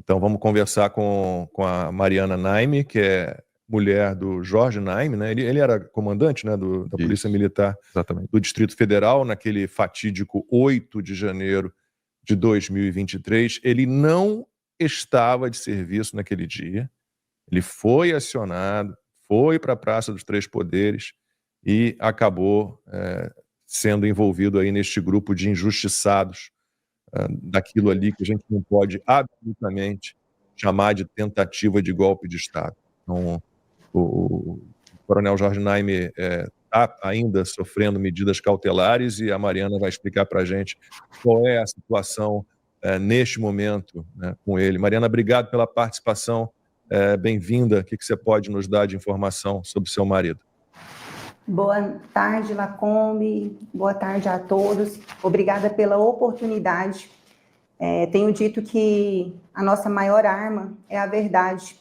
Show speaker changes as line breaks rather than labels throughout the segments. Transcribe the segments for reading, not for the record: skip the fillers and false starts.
Então vamos conversar com a Mariana Naime, que é mulher do Jorge Naime, né? Ele era comandante, né, da Polícia Militar do Distrito Federal, naquele fatídico 8 de janeiro de 2023. Ele não estava de serviço naquele dia. Ele foi acionado, foi para a Praça dos Três Poderes e acabou sendo envolvido aí neste grupo de injustiçados, daquilo ali que a gente não pode absolutamente chamar de tentativa de golpe de Estado. Então, o coronel Jorge Naime está ainda sofrendo medidas cautelares e a Mariana vai explicar para a gente qual é a situação neste momento, né, com ele. Mariana, obrigado pela participação, bem-vinda. O que você pode nos dar de informação sobre seu marido?
Boa tarde, Lacombe, boa tarde a todos, obrigada pela oportunidade. Tenho dito que a nossa maior arma é a verdade,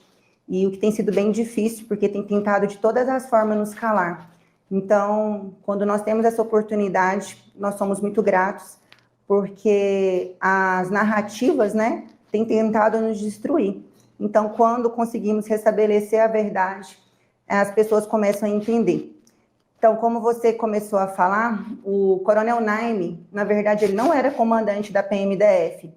e o que tem sido bem difícil, porque tem tentado de todas as formas nos calar. Então, quando nós temos essa oportunidade, nós somos muito gratos, porque as narrativas, né, têm tentado nos destruir. Então, quando conseguimos restabelecer a verdade, as pessoas começam a entender. Então, como você começou a falar, o coronel Naime, na verdade, ele não era comandante da PMDF,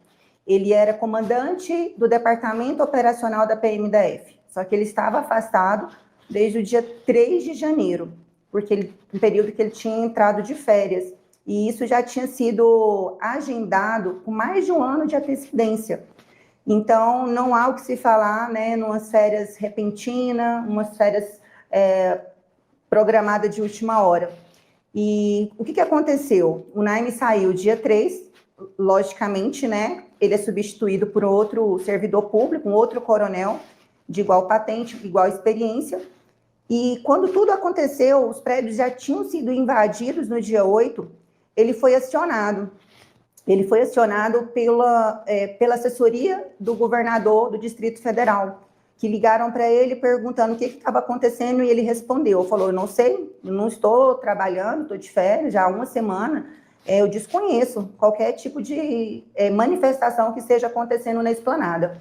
ele era comandante do Departamento Operacional da PMDF, só que ele estava afastado desde o dia 3 de janeiro, porque no período que ele tinha entrado de férias, e isso já tinha sido agendado com mais de um ano de antecedência. Então, não há o que se falar, né, numas férias repentinas, umas férias programada de última hora. E o que aconteceu? O Naime saiu dia 3, logicamente, né? Ele é substituído por outro servidor público, um outro coronel, de igual patente, igual experiência. E quando tudo aconteceu, os prédios já tinham sido invadidos no dia 8, ele foi acionado. Ele foi acionado pela assessoria do governador do Distrito Federal, que ligaram para ele perguntando o que estava acontecendo, e ele respondeu, falou, eu não sei, eu não estou trabalhando, estou de férias já há uma semana, eu desconheço qualquer tipo de manifestação que esteja acontecendo na esplanada.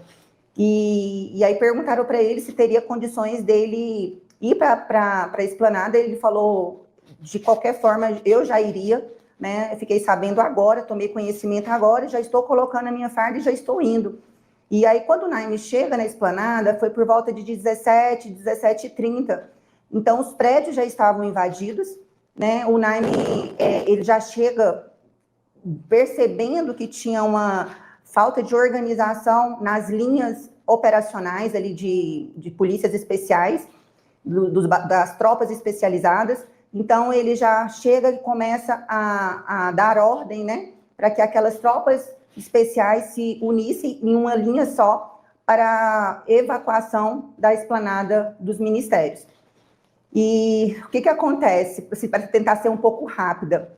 E aí perguntaram para ele se teria condições dele ir para a esplanada, ele falou, de qualquer forma, eu já iria, né? Eu fiquei sabendo agora, tomei conhecimento agora, já estou colocando a minha farda e já estou indo. E aí, quando o Naime chega na esplanada, foi por volta de 17h30. Então, os prédios já estavam invadidos, né? O Naime, ele já chega percebendo que tinha uma falta de organização nas linhas operacionais ali de polícias especiais, das tropas especializadas. Então, ele já chega e começa a dar ordem, né? Para que aquelas tropas especiais se unissem em uma linha só para a evacuação da esplanada dos ministérios. E o que acontece? Assim, para tentar ser um pouco rápida,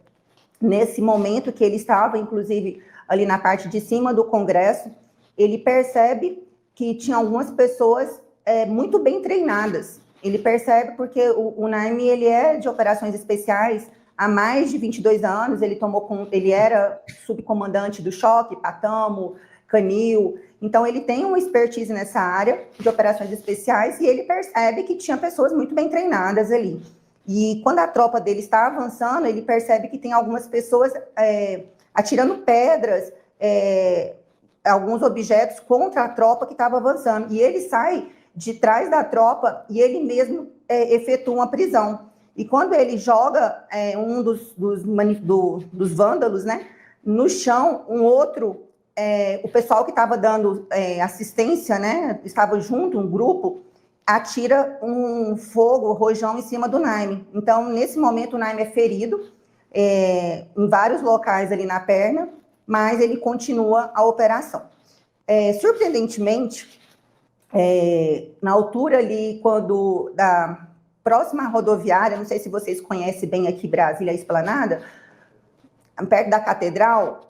nesse momento que ele estava, inclusive, ali na parte de cima do Congresso, ele percebe que tinha algumas pessoas muito bem treinadas. Ele percebe porque o Naime, ele é de operações especiais, há mais de 22 anos, ele era subcomandante do Choque, Patamo, Canil, então ele tem uma expertise nessa área de operações especiais e ele percebe que tinha pessoas muito bem treinadas ali. E quando a tropa dele está avançando, ele percebe que tem algumas pessoas atirando pedras, alguns objetos contra a tropa que estava avançando. E ele sai de trás da tropa e ele mesmo efetua uma prisão. E quando ele joga um dos vândalos, né, no chão, um outro, o pessoal que estava dando assistência, né, estava junto, um grupo, atira um fogo, rojão em cima do Naime. Então, nesse momento, o Naime é ferido em vários locais ali na perna, mas ele continua a operação. Surpreendentemente, na altura ali, da próxima rodoviária, não sei se vocês conhecem bem aqui Brasília, a Esplanada, perto da Catedral,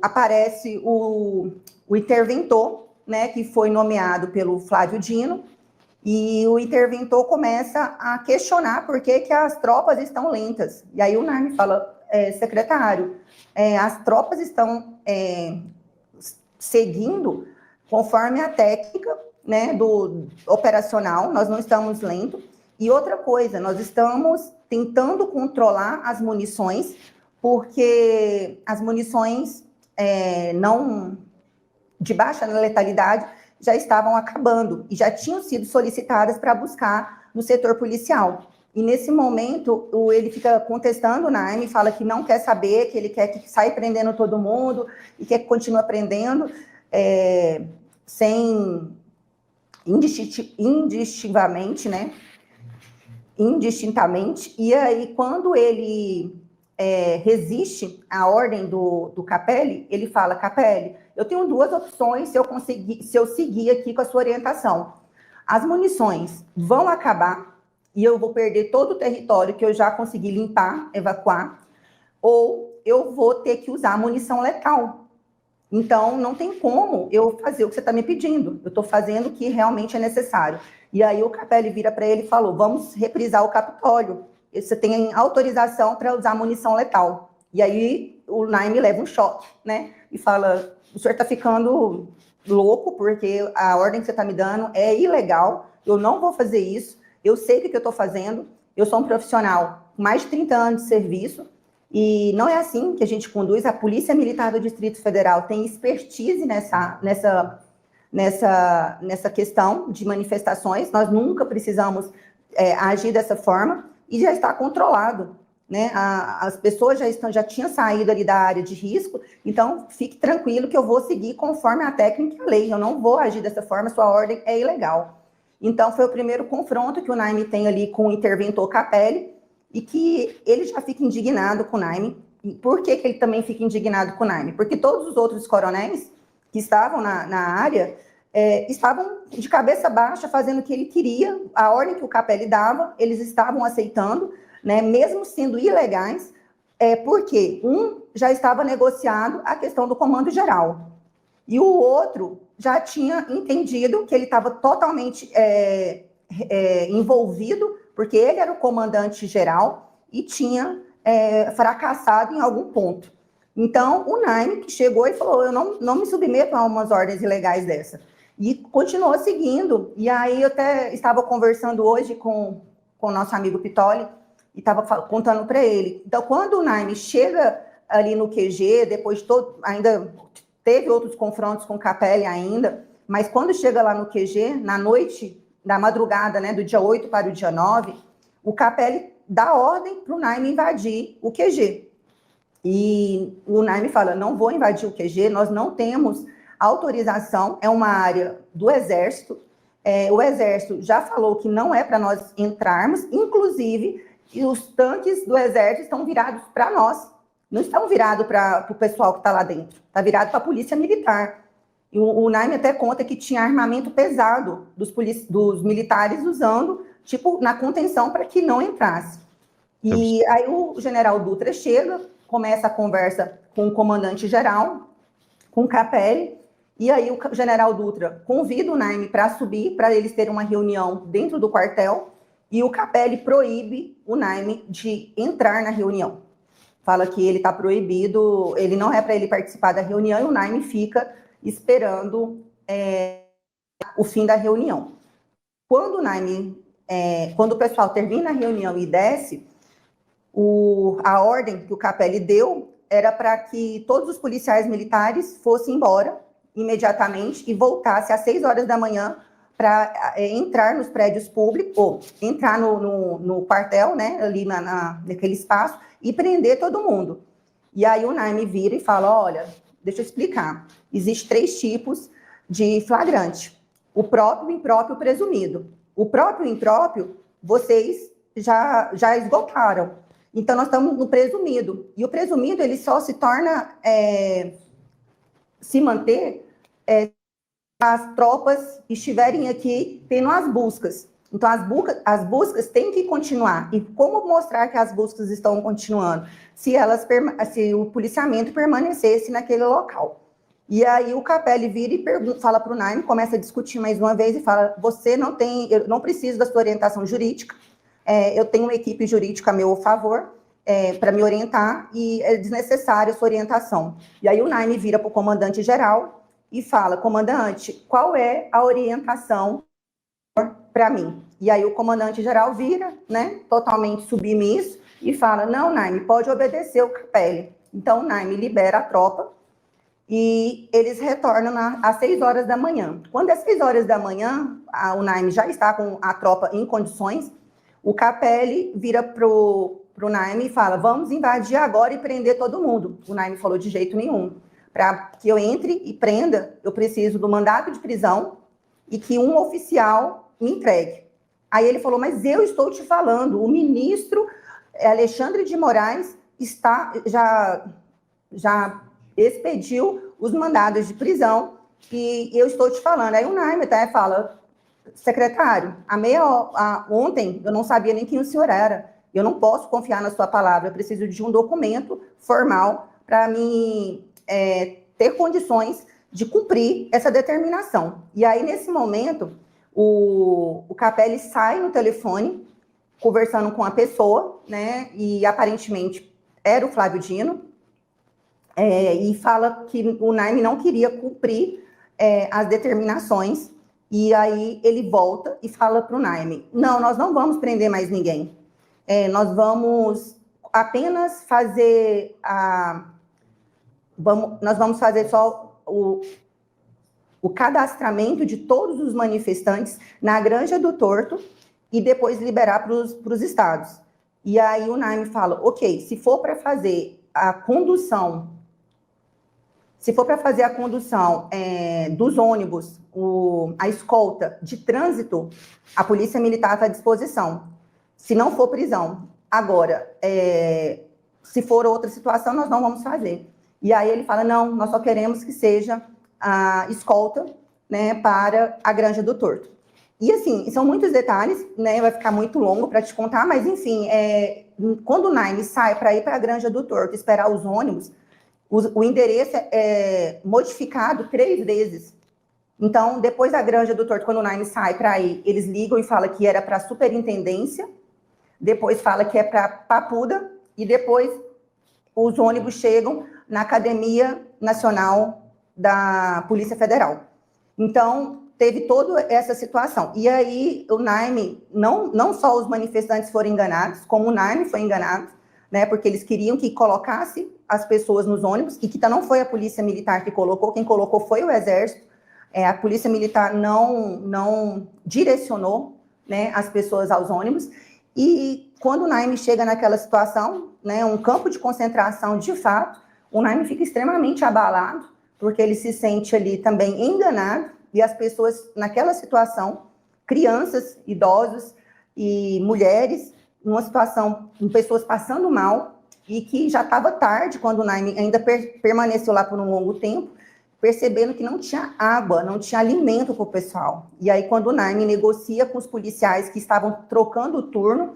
aparece o interventor, né, que foi nomeado pelo Flávio Dino, e o interventor começa a questionar por que as tropas estão lentas. E aí o Naime fala, secretário, as tropas estão seguindo conforme a técnica, né, do operacional, nós não estamos lendo. E outra coisa, nós estamos tentando controlar as munições, porque as munições não de baixa letalidade já estavam acabando e já tinham sido solicitadas para buscar no setor policial. E nesse momento, ele fica contestando o Naime, fala que não quer saber, que ele quer que saia prendendo todo mundo e quer que continue prendendo indistintamente, né? Indistintamente. E aí, quando ele resiste à ordem do Capelli, ele fala: Capelli, eu tenho duas opções se eu seguir aqui com a sua orientação. As munições vão acabar e eu vou perder todo o território que eu já consegui limpar, evacuar, ou eu vou ter que usar munição letal. Então, não tem como eu fazer o que você está me pedindo. Eu estou fazendo o que realmente é necessário. E aí o Capelli vira para ele e falou: vamos reprisar o Capitólio. Você tem autorização para usar munição letal. E aí o Naime leva um choque, né? E fala: o senhor está ficando louco, porque a ordem que você está me dando é ilegal, eu não vou fazer isso, eu sei o que eu estou fazendo, eu sou um profissional com mais de 30 anos de serviço, e não é assim que a gente conduz. A Polícia Militar do Distrito Federal tem expertise nessa questão de manifestações, nós nunca precisamos agir dessa forma, e já está controlado, né? As pessoas já tinham saído ali da área de risco, então fique tranquilo que eu vou seguir conforme a técnica e a lei, eu não vou agir dessa forma, sua ordem é ilegal. Então foi o primeiro confronto que o Naime tem ali com o interventor Capelli, e que ele já fica indignado com o Naime. E por que ele também fica indignado com o Naime? Porque todos os outros coronéis que estavam na área estavam de cabeça baixa fazendo o que ele queria, a ordem que o Capelli dava, eles estavam aceitando, né, mesmo sendo ilegais, porque um já estava negociado a questão do comando geral, e o outro já tinha entendido que ele estava totalmente envolvido, porque ele era o comandante geral e tinha fracassado em algum ponto. Então, o Naime que chegou e falou: eu não me submeto a umas ordens ilegais dessa. E continuou seguindo. E aí eu até estava conversando hoje com o nosso amigo Pitoli e estava contando para ele. Então, quando o Naime chega ali no QG, depois ainda teve outros confrontos com o Capelli ainda, mas quando chega lá no QG, na noite, da madrugada, né, do dia 8 para o dia 9, o Capelli dá ordem para o Naime invadir o QG. E o Naime fala: não vou invadir o QG, nós não temos autorização, é uma área do Exército, o Exército já falou que não é para nós entrarmos, inclusive os tanques do Exército estão virados para nós, não estão virados para o pessoal que está lá dentro, está virado para a Polícia Militar. E o Naime até conta que tinha armamento pesado dos militares usando, tipo, na contenção para que não entrasse. E aí o general Dutra chega, começa a conversa com o comandante-geral, com o Capelli, e aí o general Dutra convida o Naime para subir, para eles terem uma reunião dentro do quartel, e o Capelli proíbe o Naime de entrar na reunião. Fala que ele está proibido, ele não é para ele participar da reunião, e o Naime fica esperando o fim da reunião. Quando o pessoal termina a reunião e desce, a ordem que o Capelli deu era para que todos os policiais militares fossem embora imediatamente e voltassem às 6 horas da manhã para entrar nos prédios públicos, ou entrar no quartel, né, ali naquele espaço, e prender todo mundo. E aí o Naime vira e fala: olha, deixa eu explicar, existem 3 tipos de flagrante: o próprio, o impróprio e o presumido. O próprio e o impróprio, vocês já esgotaram. Então, nós estamos no presumido. E o presumido, ele só se torna, se manter, as tropas estiverem aqui tendo as buscas. Então, as buscas têm que continuar. E como mostrar que as buscas estão continuando? Se o policiamento permanecesse naquele local. E aí o Capelli vira e fala para o Naime, começa a discutir mais uma vez e fala: eu não preciso da sua orientação jurídica, eu tenho uma equipe jurídica a meu favor para me orientar, e é desnecessária a sua orientação. E aí o Naime vira para o comandante-geral e fala, comandante, qual é a orientação para mim? E aí o comandante-geral vira, né, totalmente submisso, e fala, não, Naime, pode obedecer o Capelli. Então, o Naime libera a tropa, e eles retornam às 6 horas da manhã. Quando é 6 horas da manhã, o Naime já está com a tropa em condições, o Capelli vira pro Naime e fala, vamos invadir agora e prender todo mundo. O Naime falou, de jeito nenhum. Para que eu entre e prenda, eu preciso do mandado de prisão e que um oficial me entregue. Aí ele falou, mas eu estou te falando, o ministro Alexandre de Moraes já expediu os mandados de prisão e eu estou te falando. Aí o Naime até fala, secretário, ontem eu não sabia nem quem o senhor era. Eu não posso confiar na sua palavra, eu preciso de um documento formal para me ter condições de cumprir essa determinação. E aí, nesse momento, o Capelli sai no telefone, conversando com a pessoa, né, e aparentemente era o Flávio Dino, e fala que o Naime não queria cumprir as determinações, e aí ele volta e fala para o Naime, não, nós não vamos prender mais ninguém, nós vamos apenas fazer nós vamos fazer só o cadastramento de todos os manifestantes na Granja do Torto e depois liberar para os estados. E aí o Naime fala, ok, se for para fazer a condução dos ônibus, a escolta de trânsito, a Polícia Militar está à disposição. Se não for prisão. Agora, se for outra situação, nós não vamos fazer. E aí ele fala, não, nós só queremos que seja a escolta, né, para a Granja do Torto. E assim, são muitos detalhes, né, vai ficar muito longo para te contar, mas enfim, quando o Naime sai para ir para a Granja do Torto, esperar os ônibus, o endereço é modificado 3 vezes. Então, depois da Granja do Torto, quando o Naime sai para ir, eles ligam e falam que era para a superintendência, depois fala que é para Papuda, e depois os ônibus chegam na Academia Nacional da Polícia Federal. Então, teve toda essa situação. E aí, o Naime, não só os manifestantes foram enganados, como o Naime foi enganado, né, porque eles queriam que colocasse as pessoas nos ônibus, e que não foi a Polícia Militar que colocou, quem colocou foi o Exército. A Polícia Militar não direcionou, né, as pessoas aos ônibus. E quando o Naime chega naquela situação, né, um campo de concentração de fato, o Naime fica extremamente abalado, porque ele se sente ali também enganado, e as pessoas naquela situação, crianças, idosos e mulheres, numa situação com pessoas passando mal, e que já estava tarde, quando o Naime ainda permaneceu lá por um longo tempo, percebendo que não tinha água, não tinha alimento para o pessoal. E aí, quando o Naime negocia com os policiais que estavam trocando o turno,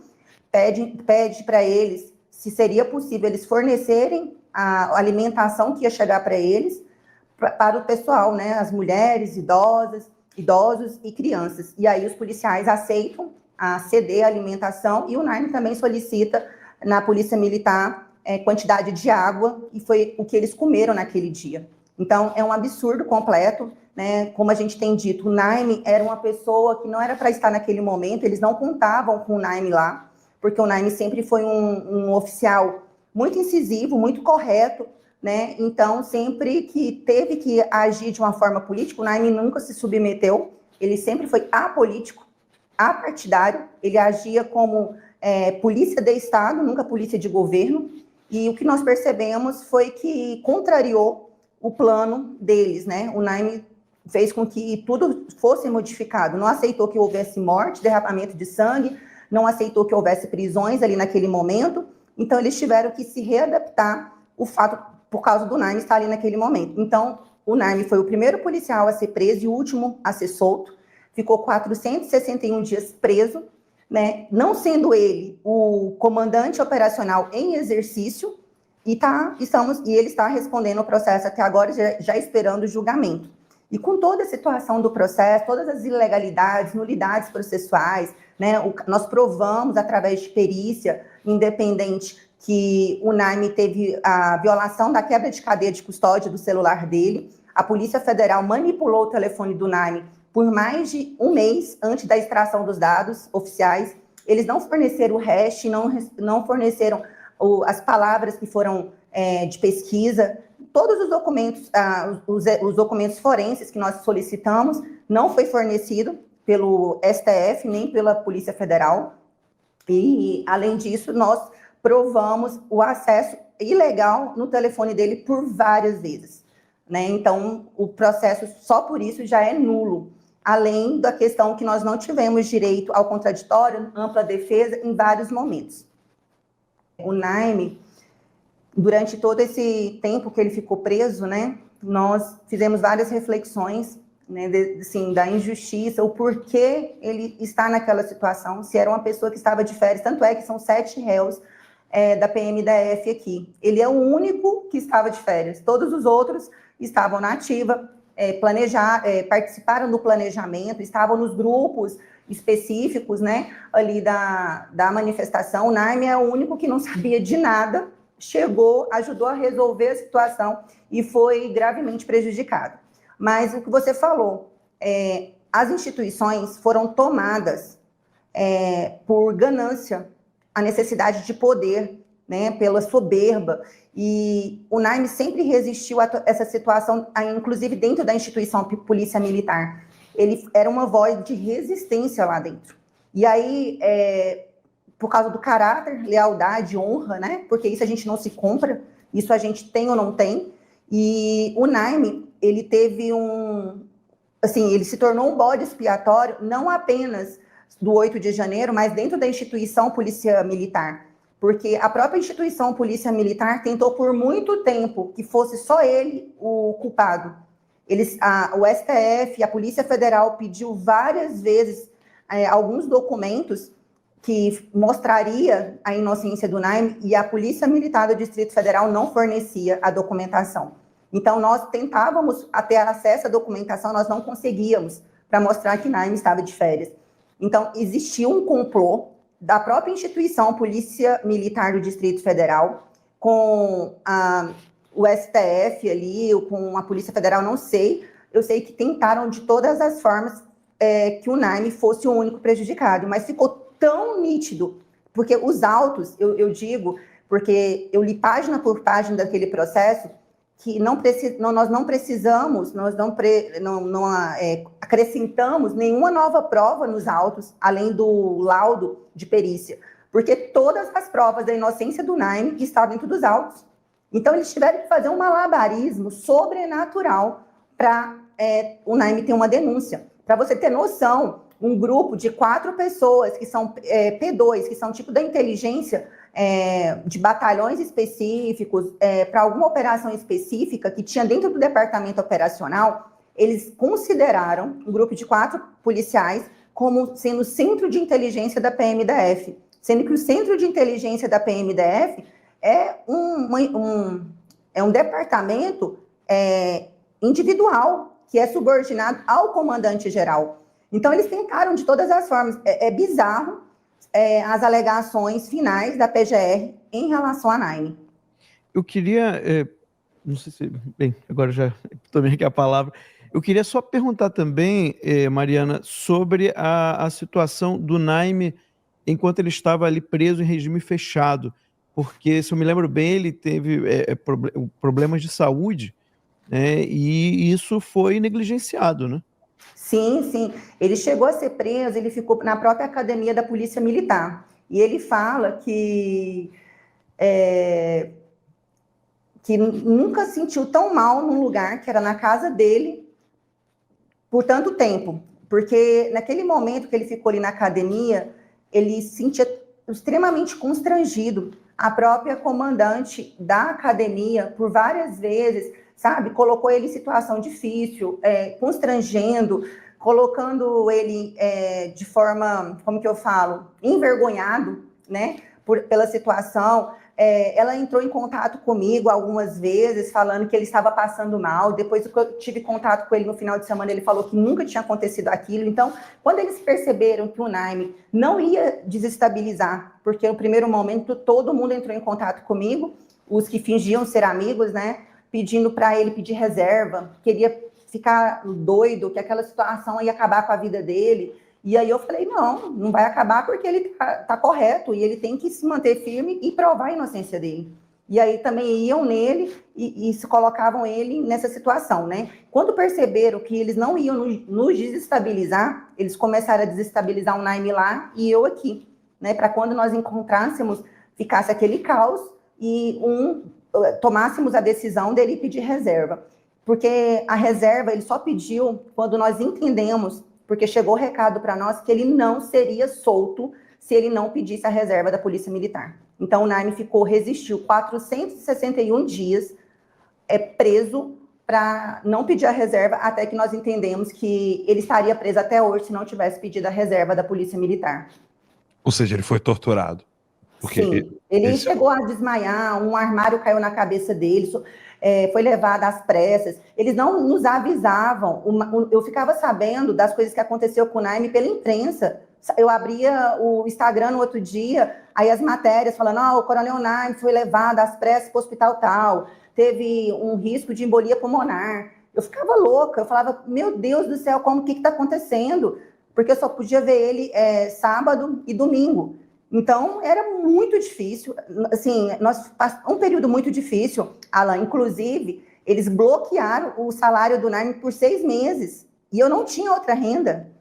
pede para eles se seria possível eles fornecerem a alimentação que ia chegar para eles, para o pessoal, né, as mulheres, idosos e crianças. E aí os policiais aceitam ceder a alimentação, e o Naime também solicita na Polícia Militar quantidade de água, e foi o que eles comeram naquele dia. Então, é um absurdo completo, né? Como a gente tem dito, o Naime era uma pessoa que não era para estar naquele momento, eles não contavam com o Naime lá, porque o Naime sempre foi um oficial muito incisivo, muito correto, né? Então, sempre que teve que agir de uma forma política, o Naime nunca se submeteu, ele sempre foi apolítico, apartidário, ele agia como polícia de Estado, nunca polícia de governo, e o que nós percebemos foi que contrariou o plano deles, né? O Naime fez com que tudo fosse modificado, não aceitou que houvesse morte, derramamento de sangue, não aceitou que houvesse prisões ali naquele momento, então eles tiveram que se readaptar o fato por causa do Naime estar ali naquele momento. Então, o Naime foi o primeiro policial a ser preso e o último a ser solto, ficou 461 dias preso, né? Não sendo ele o comandante operacional em exercício, e ele está respondendo o processo até agora, já esperando o julgamento. E com toda a situação do processo, todas as ilegalidades, nulidades processuais, né, nós provamos através de perícia independente que o Naime teve a violação da quebra de cadeia de custódia do celular dele, A Polícia Federal manipulou o telefone do Naime por mais de um mês antes da extração dos dados oficiais. Eles não forneceram o hash, não forneceram as palavras que foram de pesquisa. Todos os documentos, os documentos forenses que nós solicitamos, não foi fornecido pelo STF nem pela Polícia Federal. E, além disso, nós provamos o acesso ilegal no telefone dele por várias vezes, né? Então, o processo só por isso já é nulo, além da questão que nós não tivemos direito ao contraditório, ampla defesa, em vários momentos. O Naime, durante todo esse tempo que ele ficou preso, né, nós fizemos várias reflexões, né, assim, da injustiça, o porquê ele está naquela situação, se era uma pessoa que estava de férias, tanto é que são 7 réus da PMDF aqui. Ele é o único que estava de férias, todos os outros estavam na ativa, participaram do planejamento, estavam nos grupos específicos, né, ali da manifestação. O Naime é o único que não sabia de nada, chegou, ajudou a resolver a situação e foi gravemente prejudicado. Mas o que você falou, as instituições foram tomadas por ganância, a necessidade de poder, né, pela soberba, e o Naime sempre resistiu a essa situação, inclusive dentro da instituição Polícia Militar. Ele era uma voz de resistência lá dentro. E aí, por causa do caráter, lealdade, honra, né, porque isso a gente não se compra, isso a gente tem ou não tem, e o Naime, ele teve ele se tornou um bode expiatório, não apenas do 8 de janeiro, mas dentro da instituição Polícia Militar, porque a própria instituição Polícia Militar tentou por muito tempo que fosse só ele o culpado. O STF, a Polícia Federal pediu várias vezes alguns documentos que mostraria a inocência do Naime, e a Polícia Militar do Distrito Federal não fornecia a documentação. Então, nós tentávamos ter acesso à documentação, nós não conseguíamos, para mostrar que Naime estava de férias. Então, existia um complô da própria instituição Polícia Militar do Distrito Federal com o STF ali, ou com a Polícia Federal, não sei. Eu sei que tentaram de todas as formas que o Naime fosse o único prejudicado, mas ficou tão nítido, porque os autos, eu digo, porque eu li página por página daquele processo, que nós não precisamos, nós não acrescentamos nenhuma nova prova nos autos, além do laudo de perícia, porque todas as provas da inocência do Naime estavam dentro dos autos. Então, eles tiveram que fazer um malabarismo sobrenatural para o Naime ter uma denúncia. Para você ter noção, um grupo de 4 pessoas, que são P2, que são tipo da inteligência, de batalhões específicos, para alguma operação específica que tinha dentro do departamento operacional, eles consideraram um grupo de 4 policiais como sendo o centro de inteligência da PMDF, sendo que o centro de inteligência da PMDF é um departamento individual, que é subordinado ao comandante-geral. Então, eles tentaram de todas as formas. É bizarro as alegações finais da PGR em relação a Naime.
Eu queria, não sei se... Bem, agora já tomei aqui a palavra. Eu queria só perguntar também, Mariana, sobre a situação do Naime enquanto ele estava ali preso em regime fechado, porque, se eu me lembro bem, ele teve problemas de saúde, né, e isso foi negligenciado, né?
Sim, sim. Ele chegou a ser preso, ele ficou na própria academia da Polícia Militar. E ele fala que nunca sentiu tão mal num lugar, que era na casa dele, por tanto tempo. Porque naquele momento que ele ficou ali na academia, ele se sentia extremamente constrangido. A própria comandante da academia, por várias vezes, sabe, colocou ele em situação difícil, constrangendo, colocando ele de forma, como que eu falo, envergonhado, né, pela situação. Ela entrou em contato comigo algumas vezes, falando que ele estava passando mal. Depois que eu tive contato com ele no final de semana, ele falou que nunca tinha acontecido aquilo. Então, quando eles perceberam que o Naime não ia desestabilizar, porque no primeiro momento todo mundo entrou em contato comigo, os que fingiam ser amigos, né, pedindo para ele pedir reserva, queria ficar doido, que aquela situação ia acabar com a vida dele. E aí eu falei, não vai acabar porque ele tá correto e ele tem que se manter firme e provar a inocência dele. E aí também iam nele e se colocavam ele nessa situação, né? Quando perceberam que eles não iam nos desestabilizar, eles começaram a desestabilizar o Naime lá e eu aqui, né? Para quando nós encontrássemos, ficasse aquele caos e tomássemos a decisão dele pedir reserva. Porque a reserva ele só pediu quando nós entendemos, porque chegou o recado para nós que ele não seria solto se ele não pedisse a reserva da Polícia Militar. Então, o Naime resistiu 461 dias preso para não pedir a reserva, até que nós entendemos que ele estaria preso até hoje se não tivesse pedido a reserva da Polícia Militar.
Ou seja, ele foi torturado.
Sim, ele chegou a desmaiar, um armário caiu na cabeça dele, foi levado às pressas. Eles não nos avisavam. Eu ficava sabendo das coisas que aconteceu com o Naime pela imprensa. Eu abria o Instagram no outro dia, aí as matérias falando, o Coronel Naime foi levado às pressas para o hospital tal, teve um risco de embolia pulmonar. Eu ficava louca, eu falava, meu Deus do céu, o que está acontecendo? Porque eu só podia ver ele sábado e domingo. Então, era muito difícil, assim, um período muito difícil, Alan, inclusive, eles bloquearam o salário do Naime por 6 meses, e eu não tinha outra renda.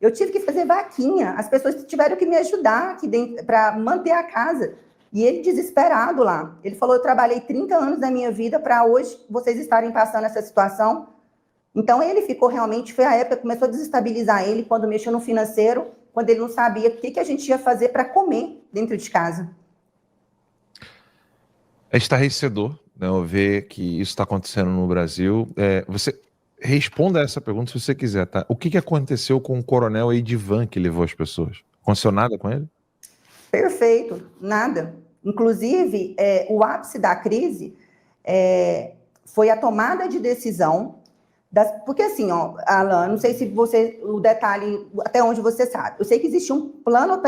Eu tive que fazer vaquinha, as pessoas tiveram que me ajudar aqui dentro para manter a casa. E ele desesperado lá. Ele falou, eu trabalhei 30 anos da minha vida para hoje vocês estarem passando essa situação. Então ele ficou realmente, foi a época que começou a desestabilizar ele, quando mexeu no financeiro, quando ele não sabia o que a gente ia fazer para comer dentro de casa.
É estarrecedor, né, ver que isso está acontecendo no Brasil. Você... Responda essa pergunta se você quiser, tá? O que aconteceu com o coronel Edivan que levou as pessoas? Aconteceu nada com ele?
Perfeito, nada. Inclusive, o ápice da crise foi a tomada de decisão, porque assim, Alan, não sei se o detalhe, até onde você sabe, eu sei que existia um plano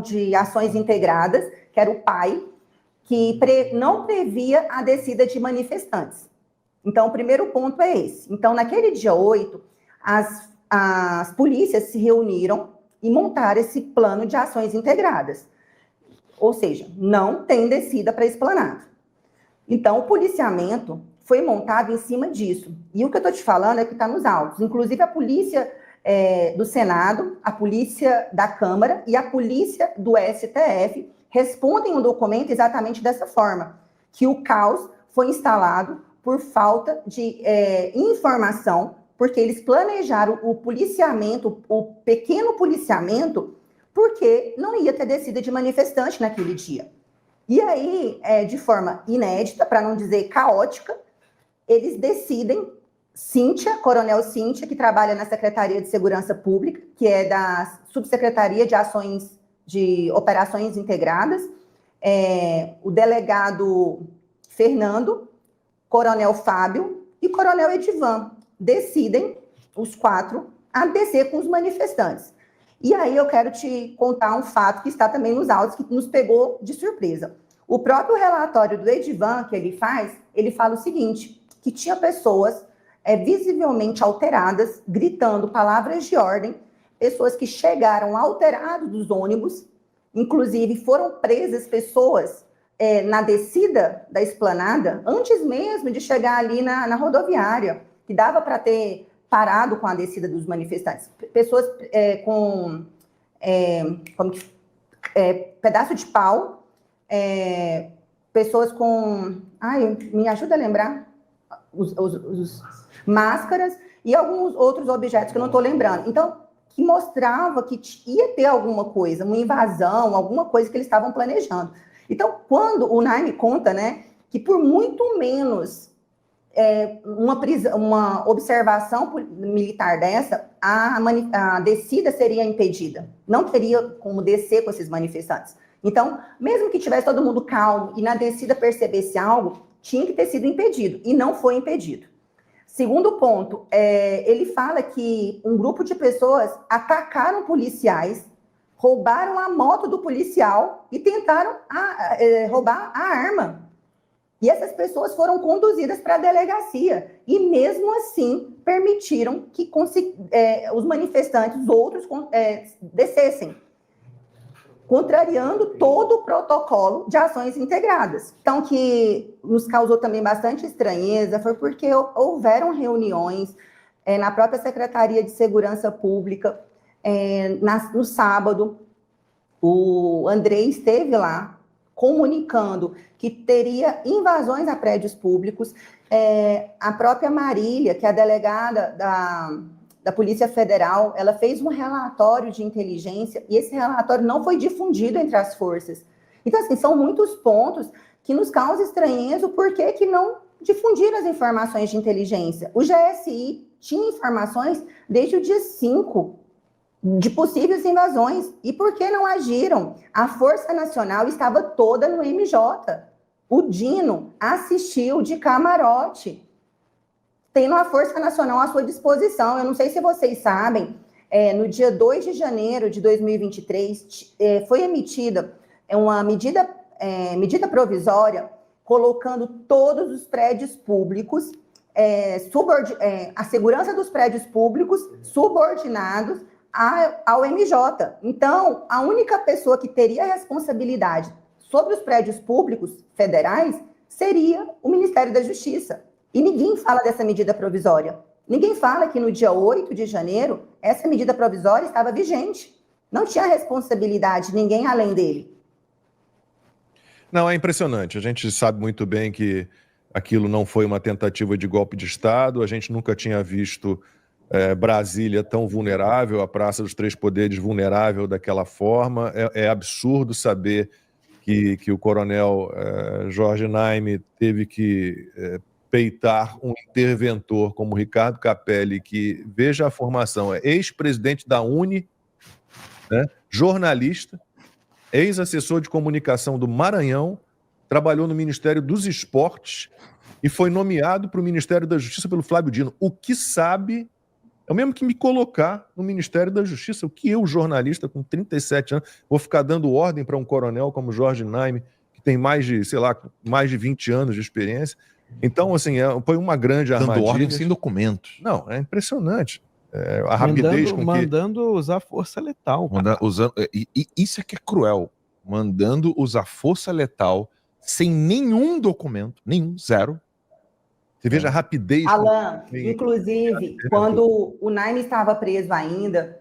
de ações integradas, que era o PAI, que não previa a descida de manifestantes. Então, o primeiro ponto é esse. Então, naquele dia 8, as polícias se reuniram e montaram esse plano de ações integradas. Ou seja, não tem descida para esplanada. Então, o policiamento foi montado em cima disso. E o que eu estou te falando é que está nos autos. Inclusive, a polícia do Senado, a polícia da Câmara e a polícia do STF respondem um documento exatamente dessa forma, que o caos foi instalado por falta de informação, porque eles planejaram o policiamento, o pequeno policiamento, porque não ia ter descida de manifestante naquele dia. E aí, de forma inédita, para não dizer caótica, eles decidem, Coronel Cíntia, que trabalha na Secretaria de Segurança Pública, que é da Subsecretaria de Ações de Operações Integradas, o delegado Fernando, Coronel Fábio e Coronel Edivan decidem, os 4, a descer com os manifestantes. E aí eu quero te contar um fato que está também nos autos, que nos pegou de surpresa. O próprio relatório do Edivan que ele fala o seguinte, que tinha pessoas visivelmente alteradas, gritando palavras de ordem, pessoas que chegaram alteradas dos ônibus, inclusive foram presas pessoas na descida da esplanada, antes mesmo de chegar ali na rodoviária, que dava para ter parado com a descida dos manifestantes. Pessoas com pedaço de pau, pessoas com... me ajuda a lembrar? Os máscaras e alguns outros objetos que eu não estou lembrando. Então, que mostrava que ia ter alguma coisa, uma invasão, alguma coisa que eles estavam planejando. Então, quando o Naime conta, né, que por muito menos uma observação militar dessa, a descida seria impedida. Não teria como descer com esses manifestantes. Então, mesmo que tivesse todo mundo calmo e na descida percebesse algo, tinha que ter sido impedido, e não foi impedido. Segundo ponto, ele fala que um grupo de pessoas atacaram policiais, roubaram a moto do policial e tentaram roubar a arma. E essas pessoas foram conduzidas para a delegacia. E mesmo assim, permitiram que os manifestantes, outros, descessem, contrariando todo o protocolo de ações integradas. Então, que nos causou também bastante estranheza foi porque houveram reuniões na própria Secretaria de Segurança Pública, no sábado. O Andrei esteve lá, comunicando que teria invasões a prédios públicos. A própria Marília, que é a delegada da Polícia Federal, ela fez um relatório de inteligência e esse relatório não foi difundido entre as forças. Então, assim, são muitos pontos que nos causam estranheza o porquê que não difundiram as informações de inteligência. O GSI tinha informações desde o dia 5 de possíveis invasões. E por que não agiram? A Força Nacional estava toda no MJ. O Dino assistiu de camarote, tendo a Força Nacional à sua disposição. Eu não sei se vocês sabem, no dia 2 de janeiro de 2023, foi emitida uma medida provisória colocando todos os prédios públicos, a segurança dos prédios públicos subordinados ao MJ. Então, a única pessoa que teria responsabilidade sobre os prédios públicos federais seria o Ministério da Justiça. E ninguém fala dessa medida provisória. Ninguém fala que no dia 8 de janeiro, essa medida provisória estava vigente. Não tinha responsabilidade ninguém além dele.
Não, é impressionante. A gente sabe muito bem que aquilo não foi uma tentativa de golpe de Estado. A gente nunca tinha visto Brasília tão vulnerável, a Praça dos Três Poderes vulnerável daquela forma. É absurdo saber que o coronel Jorge Naime teve que peitar um interventor como Ricardo Capelli, que, veja a formação, é ex-presidente da UNE, né, jornalista, ex-assessor de comunicação do Maranhão, trabalhou no Ministério dos Esportes e foi nomeado para o Ministério da Justiça pelo Flávio Dino. O que sabe é o mesmo que me colocar no Ministério da Justiça. O que eu, jornalista com 37 anos, vou ficar dando ordem para um coronel como Jorge Naime, que tem mais de 20 anos de experiência. Então, assim, foi uma grande armadilha.
Dando ordem sem documentos.
Não, é impressionante. A rapidez com que...
Mandando usar força letal.
Isso é que é cruel. Mandando usar força letal sem nenhum documento, zero.
Você veja a rapidez.
Alan, inclusive, quando o Naime estava preso ainda,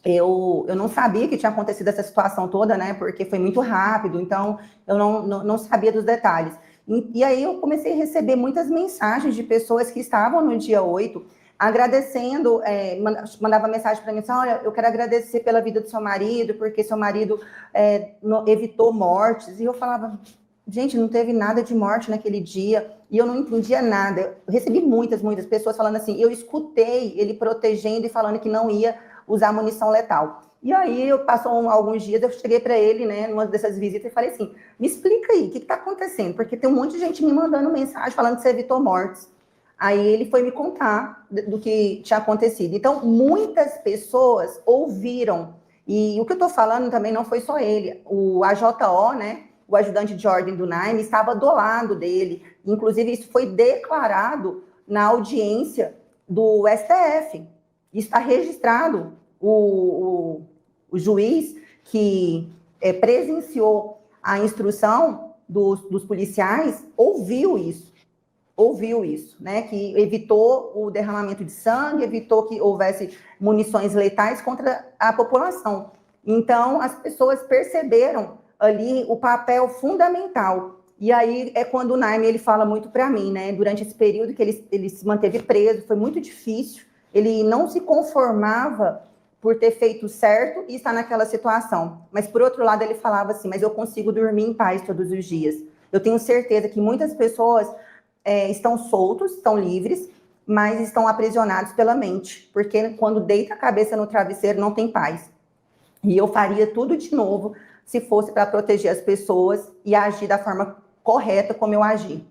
eu não sabia que tinha acontecido essa situação toda, né? Porque foi muito rápido, então eu não sabia dos detalhes. E aí eu comecei a receber muitas mensagens de pessoas que estavam no dia 8, agradecendo, mandava mensagem para mim, assim, olha, eu quero agradecer pela vida do seu marido, porque seu marido evitou mortes. E eu falava, gente, não teve nada de morte naquele dia, e eu não entendia nada. Eu recebi muitas pessoas falando assim, eu escutei ele protegendo e falando que não ia usar munição letal. E aí, passou alguns dias, eu cheguei para ele, né, numa dessas visitas, e falei assim, me explica aí, o que está acontecendo? Porque tem um monte de gente me mandando mensagem falando que você evitou mortes. Aí ele foi me contar do que tinha acontecido. Então, muitas pessoas ouviram, e o que eu estou falando também não foi só ele, o AJO, né, o ajudante de ordem do Naime, estava do lado dele. Inclusive, isso foi declarado na audiência do STF. Isso está registrado. O juiz que presenciou a instrução dos policiais ouviu isso, né? Que evitou o derramamento de sangue, evitou que houvesse munições letais contra a população. Então, as pessoas perceberam ali o papel fundamental. E aí é quando o Naime, ele fala muito para mim, né? Durante esse período que ele se manteve preso, foi muito difícil. Ele não se conformava por ter feito certo e estar naquela situação. Mas, por outro lado, ele falava assim, mas eu consigo dormir em paz todos os dias. Eu tenho certeza que muitas pessoas estão soltos, estão livres, mas estão aprisionados pela mente. Porque quando deita a cabeça no travesseiro, não tem paz. E eu faria tudo de novo se fosse para proteger as pessoas e agir da forma correta como eu agi.